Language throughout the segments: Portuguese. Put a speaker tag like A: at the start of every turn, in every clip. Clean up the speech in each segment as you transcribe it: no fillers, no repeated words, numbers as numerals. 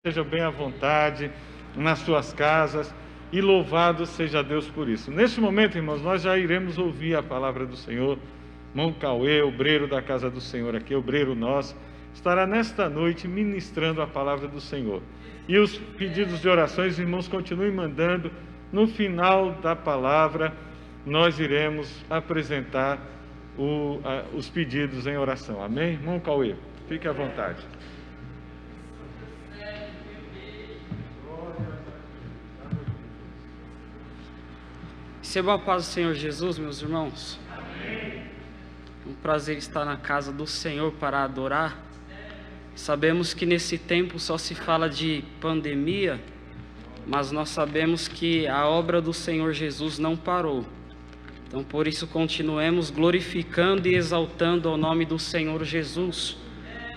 A: Sejam bem à vontade nas suas casas e louvado seja Deus por isso. Neste momento, irmãos, nós já iremos ouvir a palavra do Senhor. Irmão Cauê, obreiro da casa do Senhor aqui, obreiro nosso, estará nesta noite ministrando a palavra do Senhor. E os pedidos de orações, irmãos, continuem mandando. No final da palavra, nós iremos apresentar os pedidos em oração. Amém? Irmão Cauê, fique à vontade.
B: Receba a paz do Senhor Jesus, meus irmãos.
A: Amém.
B: É um prazer estar na casa do Senhor para adorar. Sabemos que nesse tempo só se fala de pandemia, mas nós sabemos que a obra do Senhor Jesus não parou. Então, por isso, continuemos glorificando e exaltando ao nome do Senhor Jesus.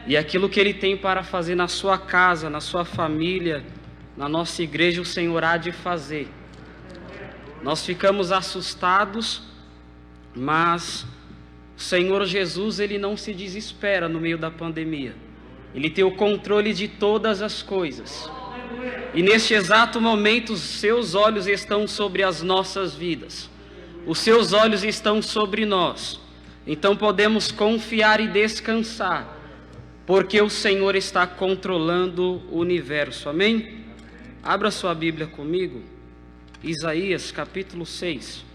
B: E aquilo que Ele tem para fazer na sua casa, na sua família, na nossa igreja, o Senhor há de fazer. Nós ficamos assustados, mas o Senhor Jesus, Ele não se desespera no meio da pandemia. Ele tem o controle de todas as coisas. E neste exato momento, os seus olhos estão sobre as nossas vidas. Os seus olhos estão sobre nós. Então podemos confiar e descansar, porque o Senhor está controlando o universo. Amém? Abra sua Bíblia comigo. Isaías capítulo 6,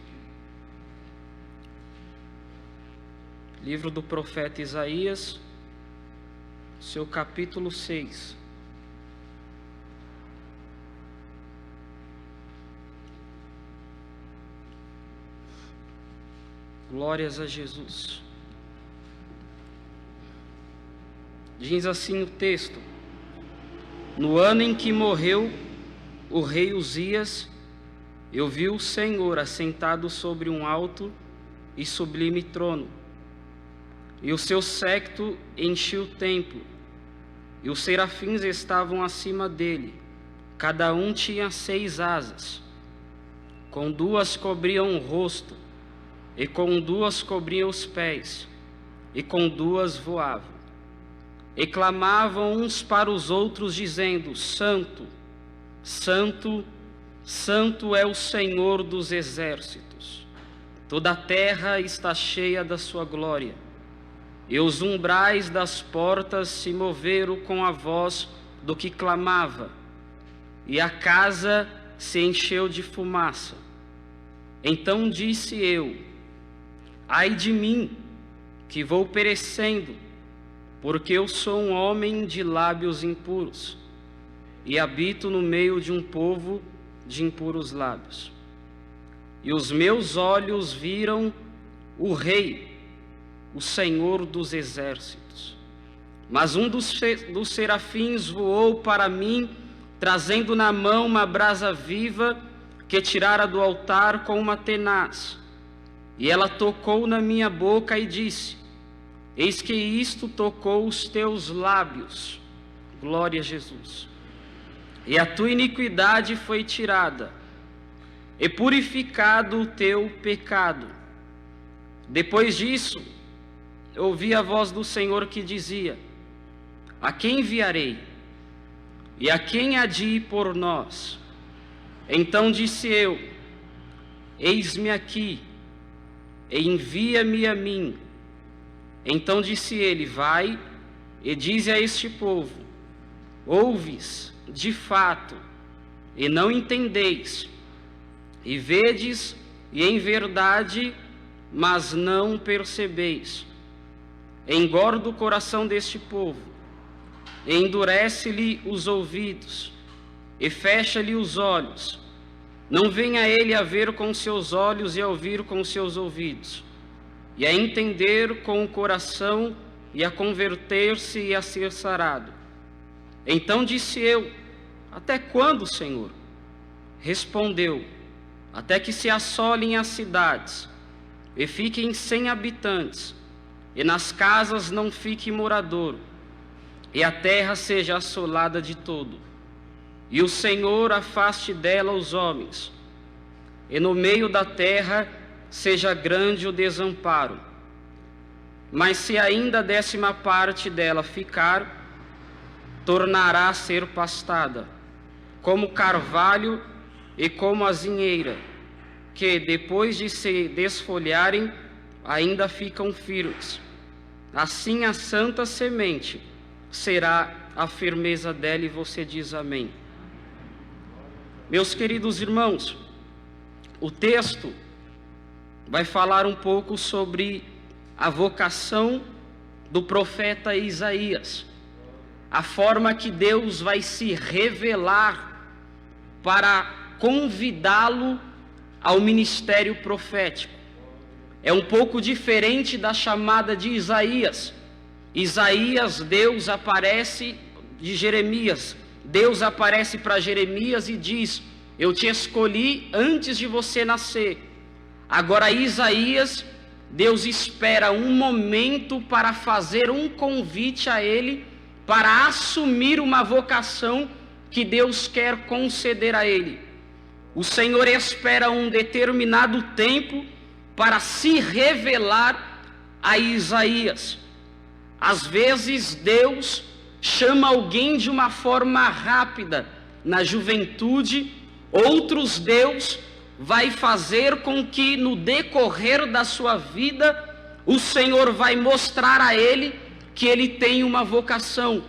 B: livro do profeta Isaías, seu capítulo 6. Glórias a Jesus. Diz assim o texto: no ano em que morreu o rei Uzias, eu vi o Senhor assentado sobre um alto e sublime trono, e o seu séquito enchia o templo, e os serafins estavam acima dele, cada um tinha 6 asas, com 2 cobriam o rosto, e com 2 cobriam os pés, e com 2 voavam, e clamavam uns para os outros, dizendo: Santo, Santo, Santo é o Senhor dos exércitos, toda a terra está cheia da sua glória. E os umbrais das portas se moveram com a voz do que clamava, e a casa se encheu de fumaça. Então disse eu: ai de mim, que vou perecendo, porque eu sou um homem de lábios impuros, e habito no meio de um povo de impuros lábios. E os meus olhos viram o Rei, o Senhor dos exércitos. Mas um dos serafins voou para mim, trazendo na mão uma brasa viva que tirara do altar com uma tenaz. E ela tocou na minha boca e disse: eis que isto tocou os teus lábios. Glória a Jesus. E a tua iniquidade foi tirada, e purificado o teu pecado. Depois disso, ouvi a voz do Senhor que dizia: a quem enviarei? E a quem há de ir por nós? Então disse eu: eis-me aqui, e envia-me a mim. Então disse ele: vai e dize a este povo: ouves de fato, e não entendeis, e vedes, e em verdade, mas não percebeis. Engorda o coração deste povo, e endurece-lhe os ouvidos, e fecha-lhe os olhos. Não venha ele a ver com seus olhos e a ouvir com seus ouvidos, e a entender com o coração, e a converter-se e a ser sarado. Então disse eu: até quando, Senhor? Respondeu: até que se assolem as cidades, e fiquem sem habitantes, e nas casas não fique morador, e a terra seja assolada de todo, e o Senhor afaste dela os homens, e no meio da terra seja grande o desamparo. Mas se ainda a 10ª parte dela ficar, tornará a ser pastada, como o carvalho e como a azinheira, que depois de se desfolharem, ainda ficam firmes. Assim a santa semente será a firmeza dela, e você diz amém. Meus queridos irmãos, o texto vai falar um pouco sobre a vocação do profeta Isaías, a forma que Deus vai se revelar para convidá-lo ao ministério profético. É um pouco diferente da chamada de Isaías. Isaías, Deus aparece de Jeremias. Deus aparece para Jeremias e diz: eu te escolhi antes de você nascer. Agora Isaías, Deus espera um momento para fazer um convite a ele, para assumir uma vocação que Deus quer conceder a ele. O Senhor espera um determinado tempo para se revelar a Isaías. Às vezes Deus chama alguém de uma forma rápida, na juventude. Outros Deus vai fazer com que no decorrer da sua vida, o Senhor vai mostrar a ele que ele tem uma vocação.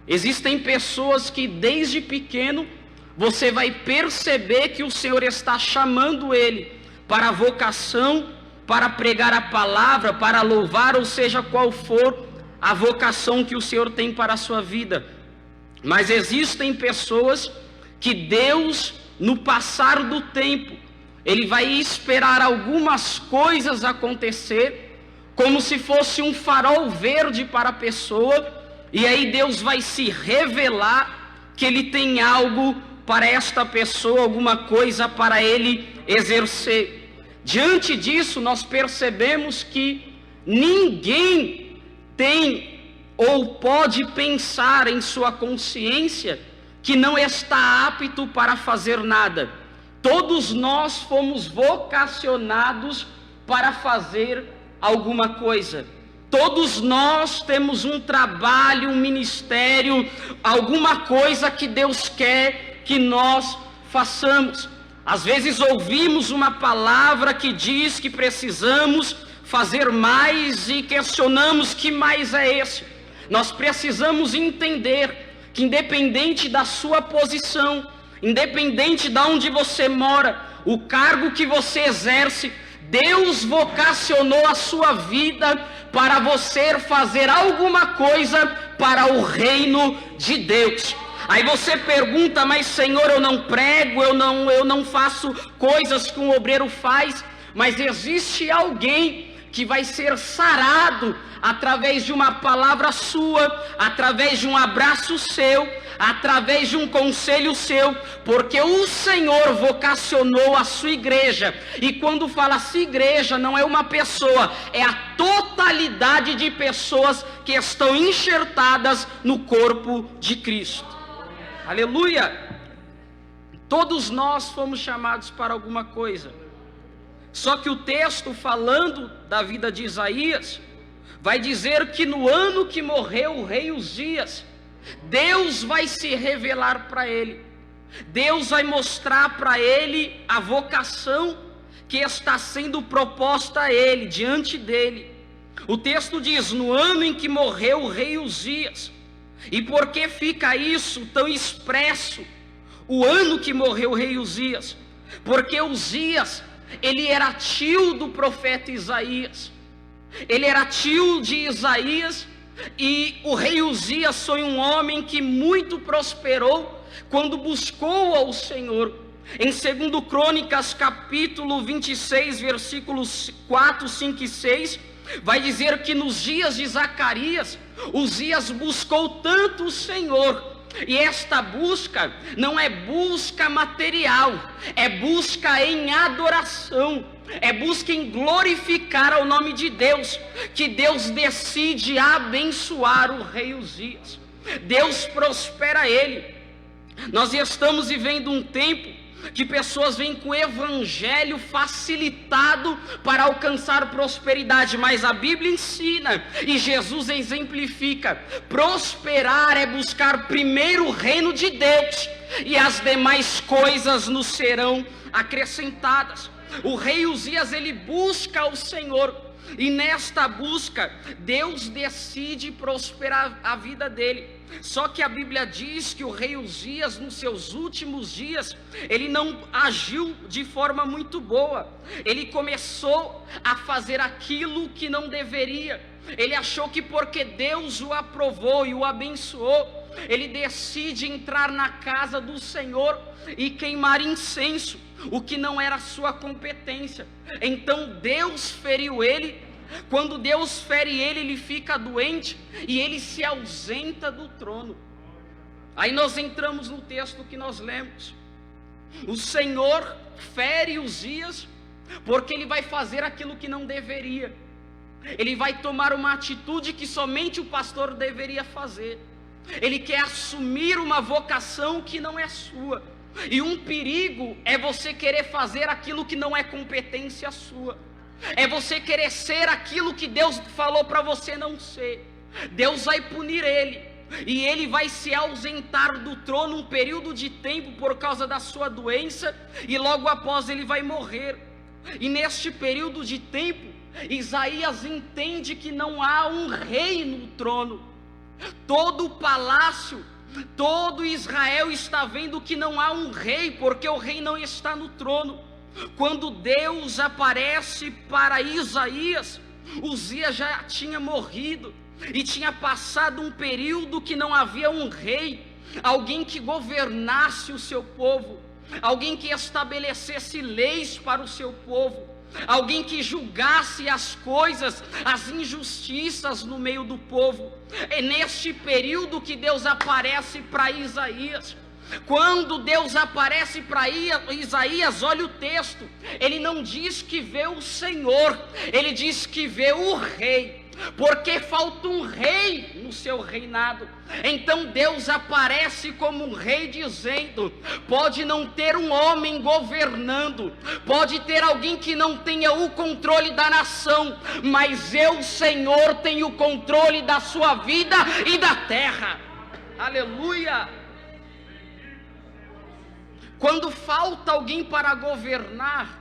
B: Existem pessoas que desde pequeno você vai perceber que o Senhor está chamando ele para a vocação, para pregar a palavra, para louvar, ou seja qual for a vocação que o Senhor tem para a sua vida. Mas existem pessoas que Deus, no passar do tempo, ele vai esperar algumas coisas acontecer, como se fosse um farol verde para a pessoa, e aí Deus vai se revelar que ele tem algo para esta pessoa, alguma coisa para ele exercer. Diante disso, nós percebemos que ninguém tem ou pode pensar em sua consciência que não está apto para fazer nada. Todos nós fomos vocacionados para fazer alguma coisa. Todos nós temos um trabalho, um ministério, alguma coisa que Deus quer que nós façamos. Às vezes ouvimos uma palavra que diz que precisamos fazer mais e questionamos que mais é esse. Nós precisamos entender que independente da sua posição, independente de onde você mora, o cargo que você exerce, Deus vocacionou a sua vida para você fazer alguma coisa para o reino de Deus. Aí você pergunta: mas Senhor, eu não prego, eu não faço coisas que um obreiro faz. Mas existe alguém que vai ser sarado através de uma palavra sua, através de um abraço seu, através de um conselho seu, porque o Senhor vocacionou a sua igreja. E quando fala-se igreja, não é uma pessoa, é a totalidade de pessoas que estão enxertadas no corpo de Cristo. Aleluia! Todos nós fomos chamados para alguma coisa. Só que o texto, falando da vida de Isaías, vai dizer que no ano que morreu o rei Uzias, Deus vai se revelar para ele. Deus vai mostrar para ele a vocação que está sendo proposta a ele, diante dele. O texto diz: no ano em que morreu o rei Uzias. E por que fica isso tão expresso? O ano que morreu o rei Uzias. Porque Uzias, ele era tio do profeta Isaías. Ele era tio de Isaías. E o rei Uzias foi um homem que muito prosperou quando buscou ao Senhor. Em 2 Crônicas capítulo 26, versículos 4, 5 e 6, vai dizer que nos dias de Zacarias, Uzias buscou tanto o Senhor. E esta busca não é busca material, é busca em adoração, é busca em glorificar ao nome de Deus, que Deus decide abençoar o rei Uzias. Deus prospera ele. Nós estamos vivendo um tempo que pessoas vêm com o evangelho facilitado para alcançar prosperidade, mas a Bíblia ensina e Jesus exemplifica: prosperar é buscar primeiro o reino de Deus e as demais coisas nos serão acrescentadas. O rei Uzias, ele busca o Senhor, e nesta busca Deus decide prosperar a vida dele. Só que a Bíblia diz que o rei Uzias, nos seus últimos dias, ele não agiu de forma muito boa. Ele começou a fazer aquilo que não deveria. Ele achou que porque Deus o aprovou e o abençoou, ele decide entrar na casa do Senhor e queimar incenso, o que não era sua competência. Então Deus feriu ele. Quando Deus fere ele, ele fica doente e ele se ausenta do trono. Aí nós entramos no texto que nós lemos. O Senhor fere Uzias porque ele vai fazer aquilo que não deveria. Ele vai tomar uma atitude que somente o pastor deveria fazer. Ele quer assumir uma vocação que não é sua. E um perigo é você querer fazer aquilo que não é competência sua. É você querer ser aquilo que Deus falou para você não ser. Deus vai punir ele, e ele vai se ausentar do trono um período de tempo por causa da sua doença, e logo após ele vai morrer. E neste período de tempo, Isaías entende que não há um rei no trono. Todo o palácio, todo Israel está vendo que não há um rei, porque o rei não está no trono. Quando Deus aparece para Isaías, Uzias já tinha morrido e tinha passado um período que não havia um rei, alguém que governasse o seu povo, alguém que estabelecesse leis para o seu povo, alguém que julgasse as coisas, as injustiças no meio do povo. É neste período que Deus aparece para Isaías. Quando Deus aparece para Isaías, olha o texto, ele não diz que vê o Senhor, ele diz que vê o rei, porque falta um rei no seu reinado. Então Deus aparece como um rei dizendo: pode não ter um homem governando, pode ter alguém que não tenha o controle da nação, mas eu, Senhor, tenho o controle da sua vida e da terra. Aleluia! Quando falta alguém para governar,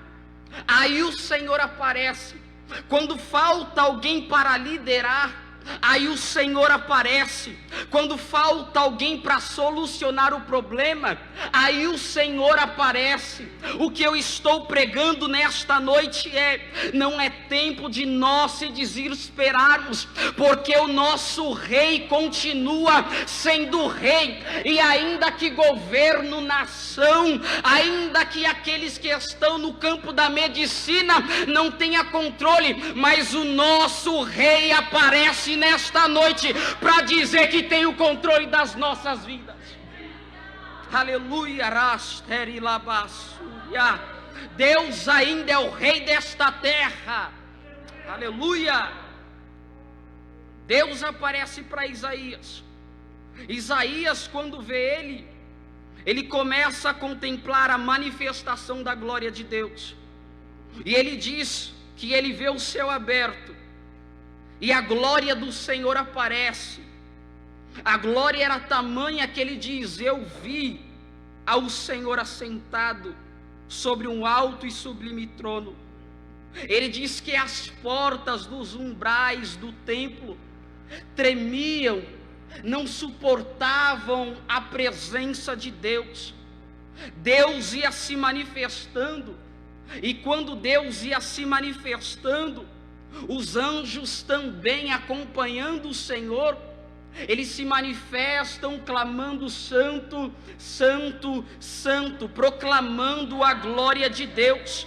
B: aí o Senhor aparece. Quando falta alguém para liderar, aí o Senhor aparece. Quando falta alguém para solucionar o problema, aí o Senhor aparece. O que eu estou pregando nesta noite não é tempo de nós se desesperarmos, porque o nosso rei continua sendo rei, e ainda que governo nação, ainda que aqueles que estão no campo da medicina não tenham controle, mas o nosso rei aparece nesta noite para dizer que tem o controle das nossas vidas. Aleluia. Deus ainda é o rei desta terra. Aleluia. Deus aparece para Isaías. Isaías, quando vê ele começa a contemplar a manifestação da glória de Deus, e ele diz que ele vê o céu aberto e a glória do Senhor aparece. A glória era tamanha que ele diz: eu vi ao Senhor assentado sobre um alto e sublime trono. Ele diz que as portas dos umbrais do templo tremiam, não suportavam a presença de Deus. Deus ia se manifestando, e quando Deus ia se manifestando, os anjos também acompanhando o Senhor, eles se manifestam clamando: santo, santo, santo, proclamando a glória de Deus.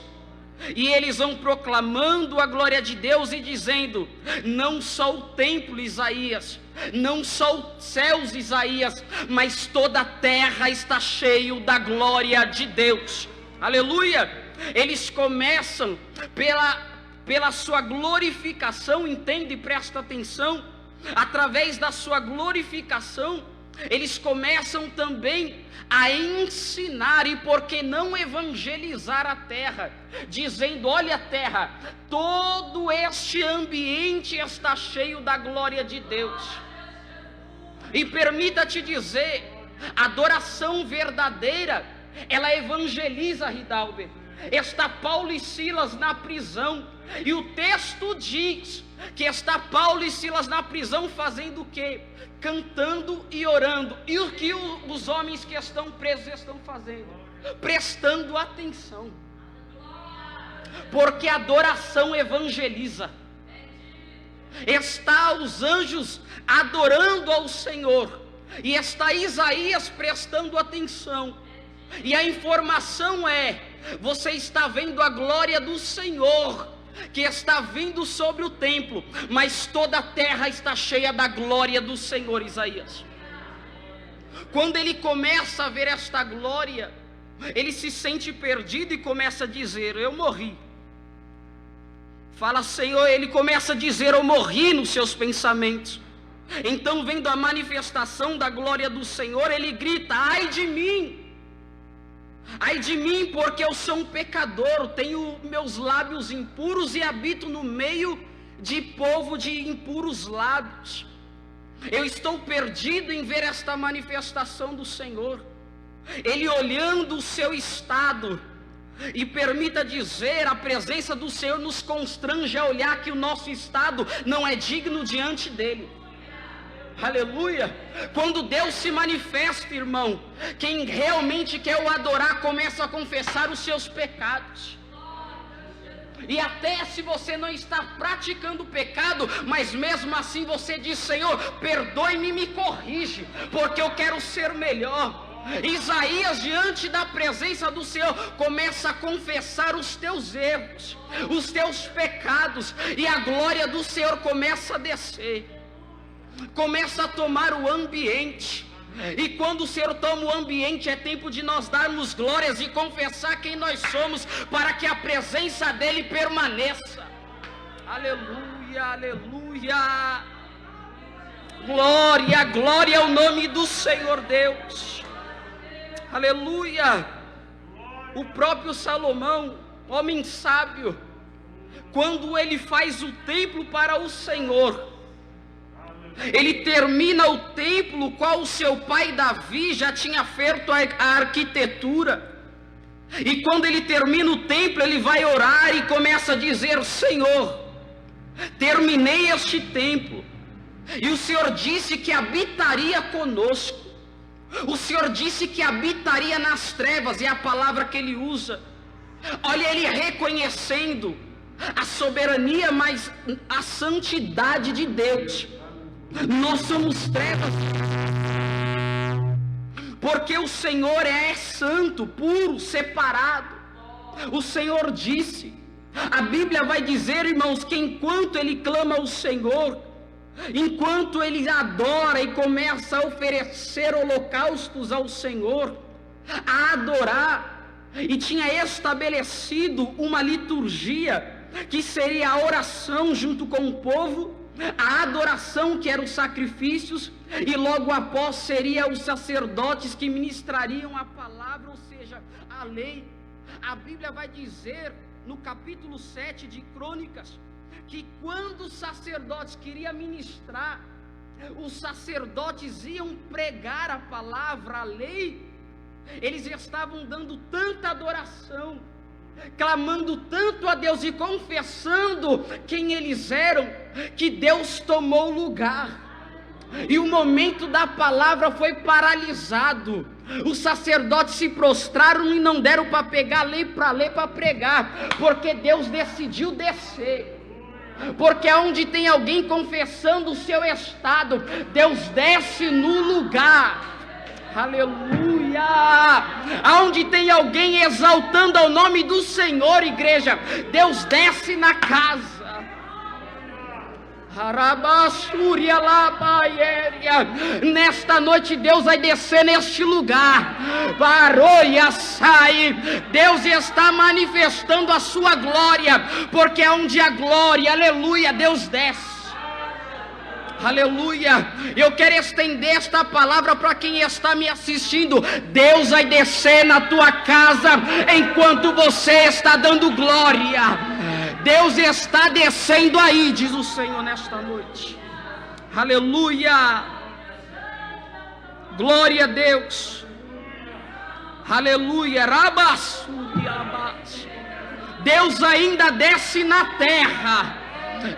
B: E eles vão proclamando a glória de Deus e dizendo: não só o templo, Isaías, não só os céus, Isaías, mas toda a terra está cheio da glória de Deus. Aleluia! Eles começam pela sua glorificação, entende? Presta atenção. Através da sua glorificação, eles começam também a ensinar, e por que não evangelizar a terra, dizendo: olha a terra, todo este ambiente está cheio da glória de Deus. E permita-te dizer, a adoração verdadeira, ela evangeliza, Ridalber. Está Paulo e Silas na prisão, e o texto diz que está Paulo e Silas na prisão fazendo o quê? Cantando e orando. E o que os homens que estão presos estão fazendo? Prestando atenção. Porque a adoração evangeliza. Está os anjos adorando ao Senhor, e está Isaías prestando atenção, e a informação é: você está vendo a glória do Senhor, que está vindo sobre o templo, mas toda a terra está cheia da glória do Senhor. Isaías, quando ele começa a ver esta glória, ele se sente perdido e começa a dizer: eu morri. Fala, Senhor, ele começa a dizer: eu morri nos seus pensamentos. Então, vendo a manifestação da glória do Senhor, ele grita: ai de mim! Ai de mim, porque eu sou um pecador, tenho meus lábios impuros e habito no meio de povo de impuros lábios. Eu estou perdido em ver esta manifestação do Senhor. Ele olhando o seu estado, e permita dizer, a presença do Senhor nos constrange a olhar que o nosso estado não é digno diante dele. Aleluia. Quando Deus se manifesta, irmão, quem realmente quer o adorar começa a confessar os seus pecados. E até se você não está praticando o pecado, mas mesmo assim você diz: Senhor, perdoe-me e me corrige, porque eu quero ser melhor. Isaías, diante da presença do Senhor, começa a confessar os teus erros, os teus pecados, e a glória do Senhor começa a descer, começa a tomar o ambiente. E quando o Senhor toma o ambiente, é tempo de nós darmos glórias e confessar quem nós somos, para que a presença dele permaneça. Aleluia, aleluia. Glória, glória ao nome do Senhor Deus. Aleluia. O próprio Salomão, homem sábio, quando ele faz o templo para o Senhor, ele termina o templo qual o seu pai Davi já tinha feito a arquitetura. E quando ele termina o templo, ele vai orar e começa a dizer: Senhor, terminei este templo, e o Senhor disse que habitaria conosco. O Senhor disse que habitaria nas trevas, e é a palavra que ele usa. Olha, ele reconhecendo a soberania, mas a santidade de Deus. Nós somos trevas, porque o Senhor é santo, puro, separado. O Senhor disse, a Bíblia vai dizer, irmãos, que enquanto ele clama ao Senhor, enquanto ele adora e começa a oferecer holocaustos ao Senhor, a adorar, e tinha estabelecido uma liturgia que seria a oração junto com o povo, a adoração, que eram os sacrifícios, e logo após seria os sacerdotes que ministrariam a palavra, ou seja, a lei. A Bíblia vai dizer no capítulo 7 de Crônicas, que quando os sacerdotes queriam ministrar, os sacerdotes iam pregar a palavra, a lei, eles estavam dando tanta adoração, clamando tanto a Deus e confessando quem eles eram, que Deus tomou lugar, e o momento da palavra foi paralisado. Os sacerdotes se prostraram e não deram para pegar a lei para ler, para pregar, porque Deus decidiu descer. Porque onde tem alguém confessando o seu estado, Deus desce no lugar. Aleluia. Aonde tem alguém exaltando ao nome do Senhor, igreja, Deus desce na casa. Nesta noite Deus vai descer neste lugar. Deus está manifestando a sua glória, porque é onde a glória, aleluia, Deus desce. Aleluia. Eu quero estender esta palavra para quem está me assistindo. Deus vai descer na tua casa enquanto você está dando glória. Deus está descendo aí, diz o Senhor nesta noite. Aleluia. Glória a Deus. Aleluia. Deus ainda desce na terra.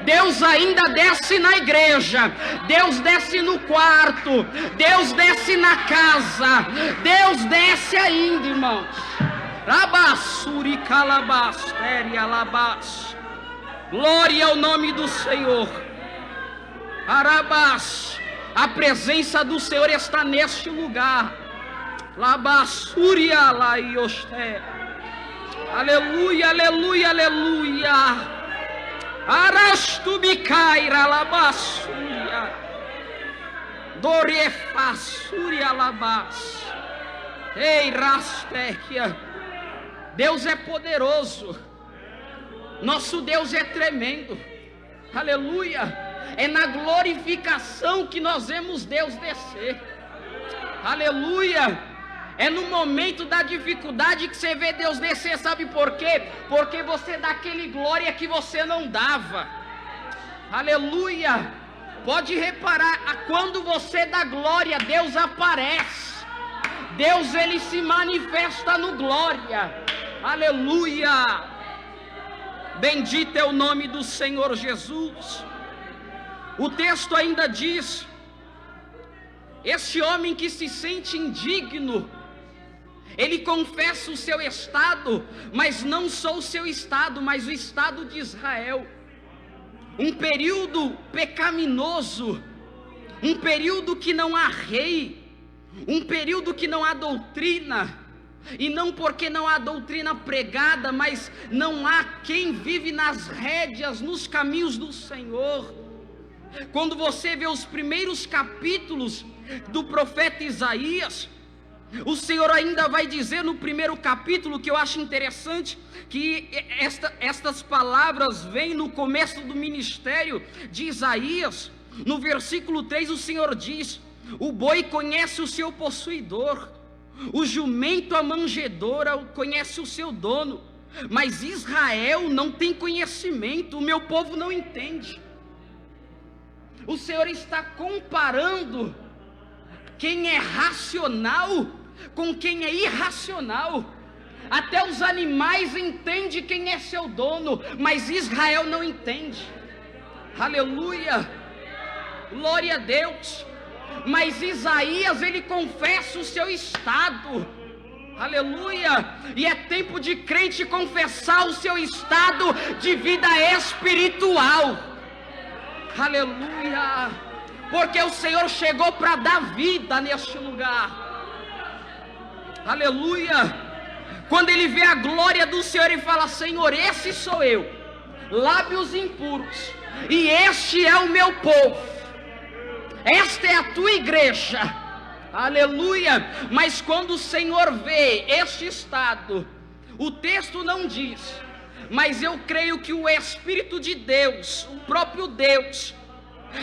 B: Deus ainda desce na igreja. Deus desce no quarto. Deus desce na casa. Deus desce ainda, irmãos. Rabassuri calabasteri alabas. Glória ao nome do Senhor. Arabás. A presença do Senhor está neste lugar. Labassuria laioste. Aleluia, aleluia, aleluia. Arastubicaira labassuria. Dorefassuria labas. Ei, rastequia. Deus é poderoso. Nosso Deus é tremendo. Aleluia. É na glorificação que nós vemos Deus descer. Aleluia. É no momento da dificuldade que você vê Deus descer, sabe por quê? Porque você dá aquele glória que você não dava. Aleluia. Pode reparar, quando você dá glória, Deus aparece. Deus, ele se manifesta no glória. Aleluia. Bendito é o nome do Senhor Jesus. O texto ainda diz: este homem que se sente indigno, ele confessa o seu estado, mas não só o seu estado, mas o estado de Israel. Um período pecaminoso, um período que não há rei, um período que não há doutrina, e não porque não há doutrina pregada, mas não há quem vive nas rédeas, nos caminhos do Senhor. Quando você vê os primeiros capítulos do profeta Isaías, o Senhor ainda vai dizer no primeiro capítulo, que eu acho interessante, que estas palavras vêm no começo do ministério de Isaías. No versículo 3 o Senhor diz: o boi conhece o seu possuidor, o jumento a manjedoura conhece o seu dono, mas Israel não tem conhecimento, o meu povo não entende. O Senhor está comparando quem é racional com quem é irracional. Até os animais entendem quem é seu dono, mas Israel não entende. Aleluia, glória a Deus. Mas Isaías, ele confessa o seu estado. Aleluia. E é tempo de crente confessar o seu estado de vida espiritual. Aleluia. Porque o Senhor chegou para dar vida neste lugar. Aleluia. Quando ele vê a glória do Senhor, ele fala: Senhor, esse sou eu, lábios impuros, e este é o meu povo, esta é a tua igreja. Aleluia. Mas quando o Senhor vê este estado, o texto não diz, mas eu creio que o Espírito de Deus, o próprio Deus,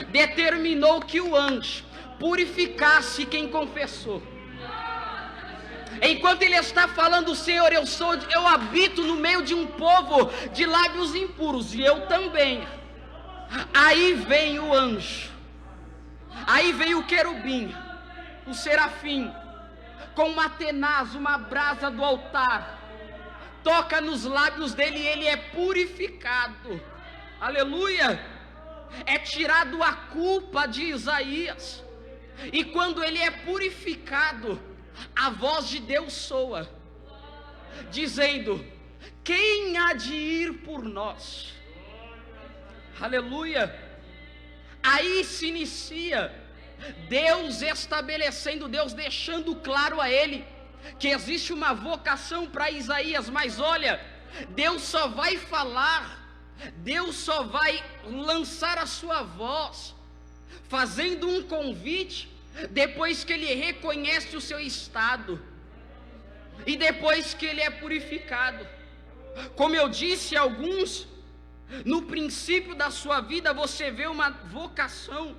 B: determinou que o anjo purificasse quem confessou. Enquanto ele está falando: Senhor, eu habito no meio de um povo de lábios impuros, e eu também. Aí vem o anjo, aí vem o querubim, o serafim, com uma tenaz, uma brasa do altar, toca nos lábios dele e ele é purificado. Aleluia. É tirado a culpa de Isaías, e quando ele é purificado, a voz de Deus soa, dizendo: quem há de ir por nós? Aleluia. Aí se inicia Deus estabelecendo, Deus deixando claro a ele que existe uma vocação para Isaías. Mas olha, Deus só vai falar, Deus só vai lançar a sua voz, fazendo um convite, depois que ele reconhece o seu estado, e depois que ele é purificado. Como eu disse, alguns, no princípio da sua vida, você vê uma vocação,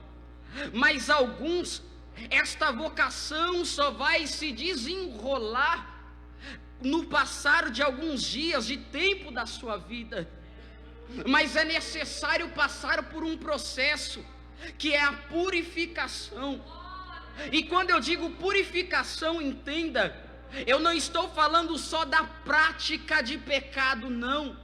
B: mas alguns, esta vocação só vai se desenrolar no passar de alguns dias de tempo da sua vida, mas é necessário passar por um processo que é a purificação. E quando eu digo purificação, entenda, eu não estou falando só da prática de pecado, não.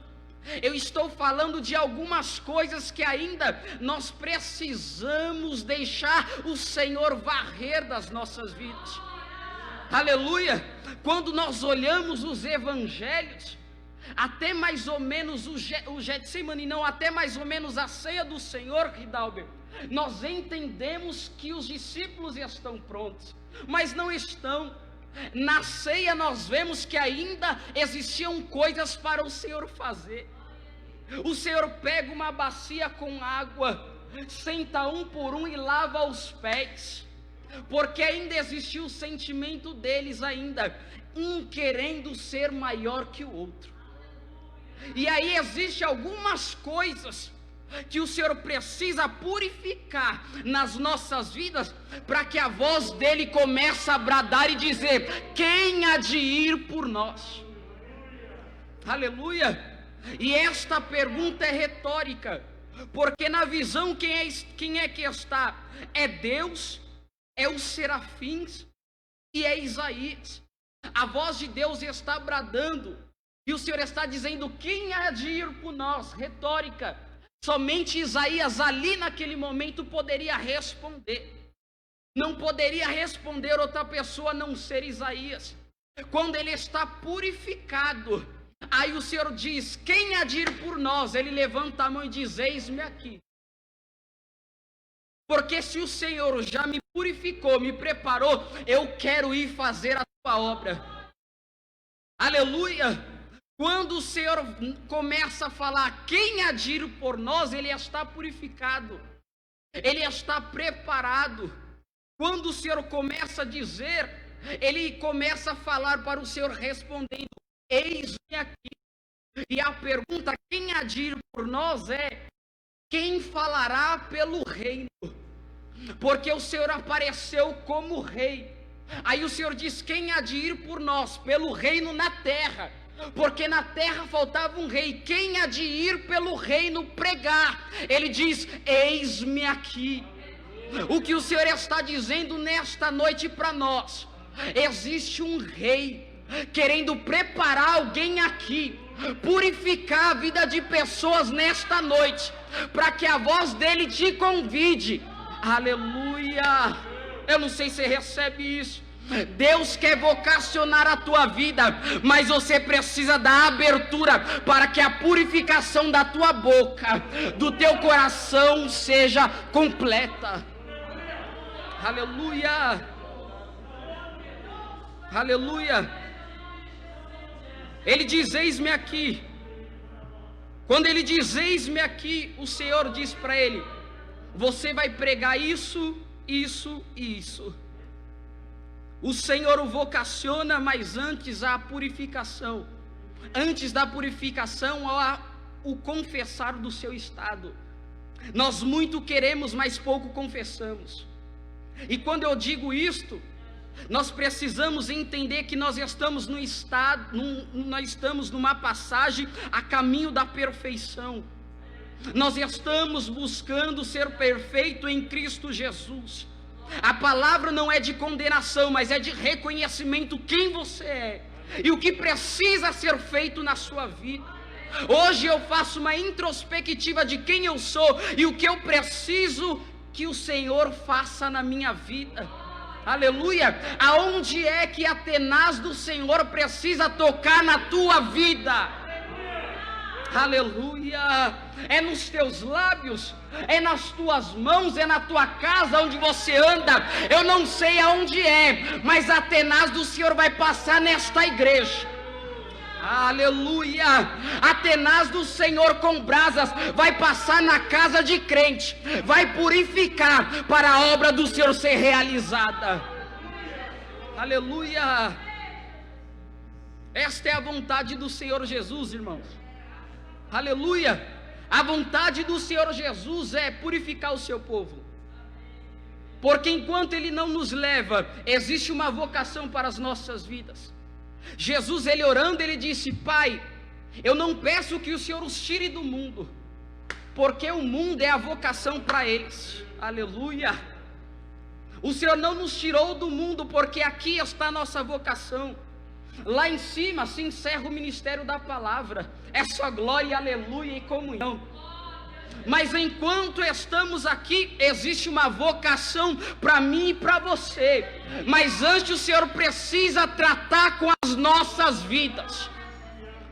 B: Eu estou falando de algumas coisas que ainda nós precisamos deixar o Senhor varrer das nossas vidas. Aleluia! Quando nós olhamos os evangelhos, até mais ou menos o Getsemane, não, até mais ou menos a ceia do Senhor, Ridalber, nós entendemos que os discípulos estão prontos, mas não estão. Na ceia nós vemos que ainda existiam coisas para o Senhor fazer. O Senhor pega uma bacia com água, senta um por um e lava os pés, porque ainda existia o sentimento deles ainda, um querendo ser maior que o outro. E aí existe algumas coisas que o Senhor precisa purificar nas nossas vidas, para que a voz dele comece a bradar e dizer: quem há de ir por nós? Aleluia! E esta pergunta é retórica, porque na visão quem é que está? É Deus, é os serafins e é Isaías. A voz de Deus está bradando, e o Senhor está dizendo: quem há de ir por nós? Retórica. Somente Isaías ali naquele momento poderia responder. Não poderia responder outra pessoa a não ser Isaías. Quando ele está purificado, aí o Senhor diz: quem há de ir por nós? Ele levanta a mão e diz: eis-me aqui. Porque se o Senhor já me purificou, me preparou, eu quero ir fazer a tua obra. Aleluia! Quando o Senhor começa a falar quem há de ir por nós, ele está purificado, ele está preparado. Quando o Senhor começa a dizer, ele começa a falar para o Senhor respondendo: eis-me aqui. E a pergunta quem há de ir por nós é: quem falará pelo reino? Porque o Senhor apareceu como rei. Aí o Senhor diz: quem há de ir por nós? Pelo reino na terra. Porque na terra faltava um rei. Quem há de ir pelo reino pregar? Ele diz: eis-me aqui. O que o Senhor está dizendo nesta noite para nós: existe um rei querendo preparar alguém aqui, purificar a vida de pessoas nesta noite, para que a voz dele te convide. Aleluia! Eu não sei se você recebe isso. Deus quer vocacionar a tua vida, mas você precisa da abertura para que a purificação da tua boca, do teu coração seja completa. Aleluia! Aleluia! Ele diz: eis-me aqui. Quando ele diz eis-me aqui, o Senhor diz para ele: você vai pregar isso, isso e isso. O Senhor o vocaciona, mas antes há a purificação. Antes da purificação há o confessar do seu estado. Nós muito queremos, mas pouco confessamos. E quando eu digo isto, nós precisamos entender que nós estamos no estado, nós estamos numa passagem a caminho da perfeição. Nós estamos buscando ser perfeito em Cristo Jesus. A palavra não é de condenação, mas é de reconhecimento quem você é e o que precisa ser feito na sua vida. Hoje eu faço uma introspectiva de quem eu sou e o que eu preciso que o Senhor faça na minha vida. Aleluia! Aonde é que a tenaz do Senhor precisa tocar na tua vida? Aleluia! É nos teus lábios, é nas tuas mãos, é na tua casa onde você anda. Eu não sei aonde é, mas a tenaz do Senhor vai passar nesta igreja. Aleluia! A tenaz do Senhor com brasas vai passar na casa de crente, vai purificar para a obra do Senhor ser realizada. Aleluia! Esta é a vontade do Senhor Jesus, irmãos. Aleluia! A vontade do Senhor Jesus é purificar o seu povo. porque enquanto Ele não nos leva, existe uma vocação para as nossas vidas. Jesus, Ele orando, Ele disse: Pai, eu não peço que o Senhor os tire do mundo, porque o mundo é a vocação para eles. Aleluia! O Senhor não nos tirou do mundo, porque aqui está a nossa vocação. Lá em cima se encerra o ministério da palavra, é só glória, aleluia e comunhão. Mas enquanto estamos aqui, existe uma vocação para mim e para você. Mas antes o Senhor precisa tratar com as nossas vidas.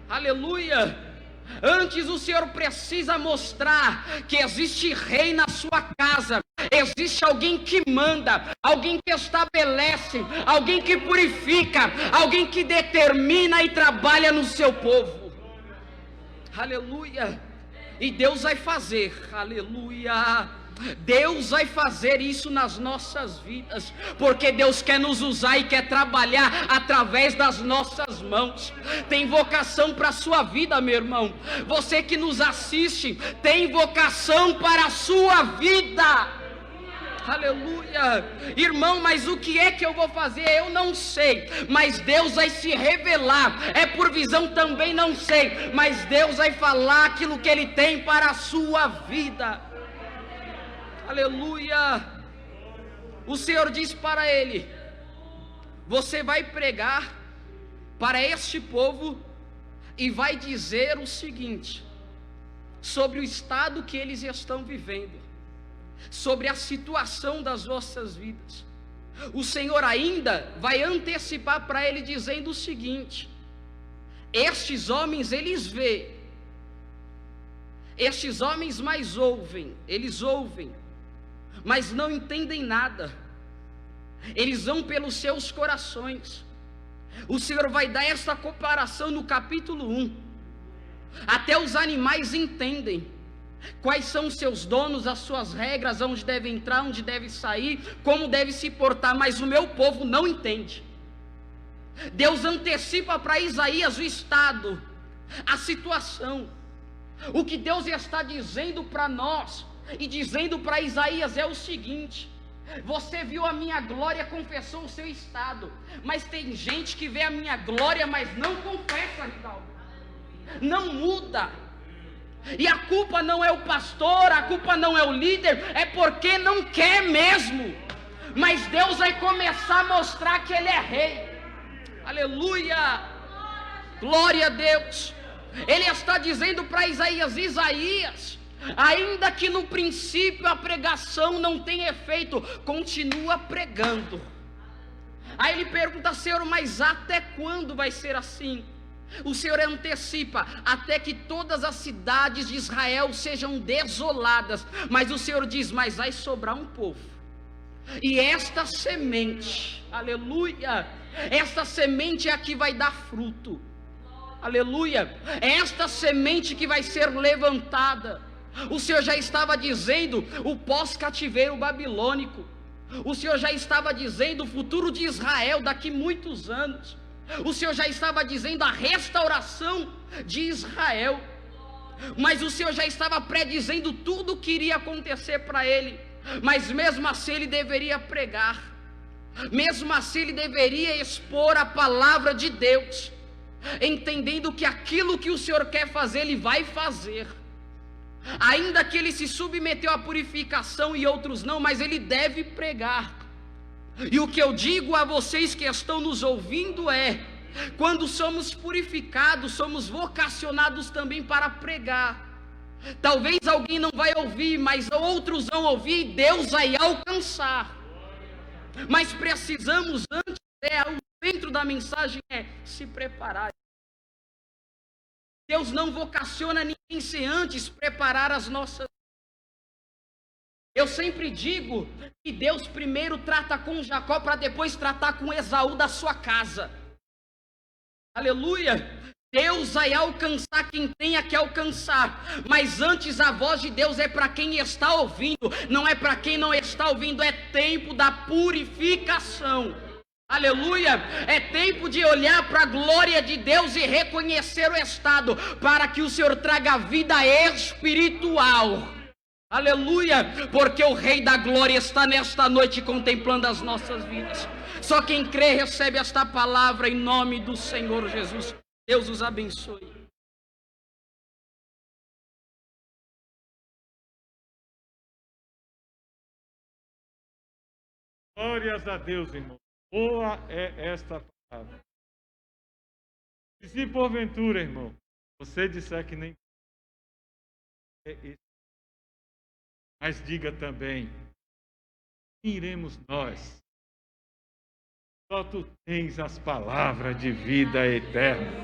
B: Aleluia! Antes o Senhor precisa mostrar que existe rei na sua casa, existe alguém que manda, alguém que estabelece, alguém que purifica, alguém que determina e trabalha no seu povo. Aleluia! E Deus vai fazer, aleluia, Deus vai fazer isso nas nossas vidas, porque Deus quer nos usar e quer trabalhar através das nossas mãos. Tem vocação para a sua vida, meu irmão. Você que nos assiste, tem vocação para a sua vida. Aleluia, irmão, mas o que é que eu vou fazer? Eu não sei, mas Deus vai se revelar. É por visão também, não sei, mas Deus vai falar aquilo que Ele tem para a sua vida. Aleluia. O Senhor diz para ele: você vai pregar para este povo e vai dizer o seguinte sobre o estado que eles estão vivendo, sobre a situação das vossas vidas. O Senhor ainda vai antecipar para ele dizendo o seguinte: estes homens, eles veem, estes homens mais ouvem, eles ouvem, mas não entendem nada, eles vão pelos seus corações. O Senhor vai dar essa comparação no capítulo 1, até os animais entendem quais são os seus donos, as suas regras, onde deve entrar, onde deve sair, como deve se portar, mas o meu povo não entende. Deus antecipa para Isaías o estado, a situação. O que Deus está dizendo para nós e dizendo para Isaías é o seguinte: você viu a minha glória, confessou o seu estado, mas tem gente que vê a minha glória, mas não confessa, não muda. E a culpa não é o pastor, a culpa não é o líder, é porque não quer mesmo. Mas Deus vai começar a mostrar que Ele é rei. Aleluia, glória a Deus. Ele está dizendo para Isaías: Isaías, ainda que no princípio a pregação não tenha efeito, continua pregando. Aí ele pergunta: Senhor, mas até quando vai ser assim? O Senhor antecipa: até que todas as cidades de Israel sejam desoladas. Mas o Senhor diz: mas vai sobrar um povo, e esta semente, aleluia, esta semente é a que vai dar fruto. Aleluia, é esta semente que vai ser levantada. O Senhor já estava dizendo o pós-cativeiro babilônico. O Senhor já estava dizendo o futuro de Israel daqui muitos anos. O Senhor já estava dizendo a restauração de Israel. Mas o Senhor já estava predizendo tudo o que iria acontecer para ele. Mas mesmo assim ele deveria pregar, mesmo assim ele deveria expor a palavra de Deus, entendendo que aquilo que o Senhor quer fazer, Ele vai fazer. Ainda que ele se submeteu à purificação e outros não, mas ele deve pregar. E o que eu digo a vocês que estão nos ouvindo é: quando somos purificados, somos vocacionados também para pregar. Talvez alguém não vai ouvir, mas outros vão ouvir e Deus vai alcançar. Mas precisamos antes, o centro da mensagem é se preparar. Deus não vocaciona ninguém sem antes preparar as nossas. Eu sempre digo que Deus primeiro trata com Jacó para depois tratar com Esaú da sua casa. Aleluia! Deus vai alcançar quem tenha que alcançar, mas antes a voz de Deus é para quem está ouvindo, não é para quem não está ouvindo. É tempo da purificação. Aleluia, é tempo de olhar para a glória de Deus e reconhecer o estado, para que o Senhor traga vida espiritual. Aleluia, porque o Rei da Glória está nesta noite contemplando as nossas vidas. Só quem crê recebe esta palavra em nome do Senhor Jesus. Deus os abençoe.
A: Glórias a Deus, irmão. Boa é esta palavra. E se porventura, irmão, você disser que nem é esse, mas diga também, iremos nós. Só tu tens as palavras de vida eterna.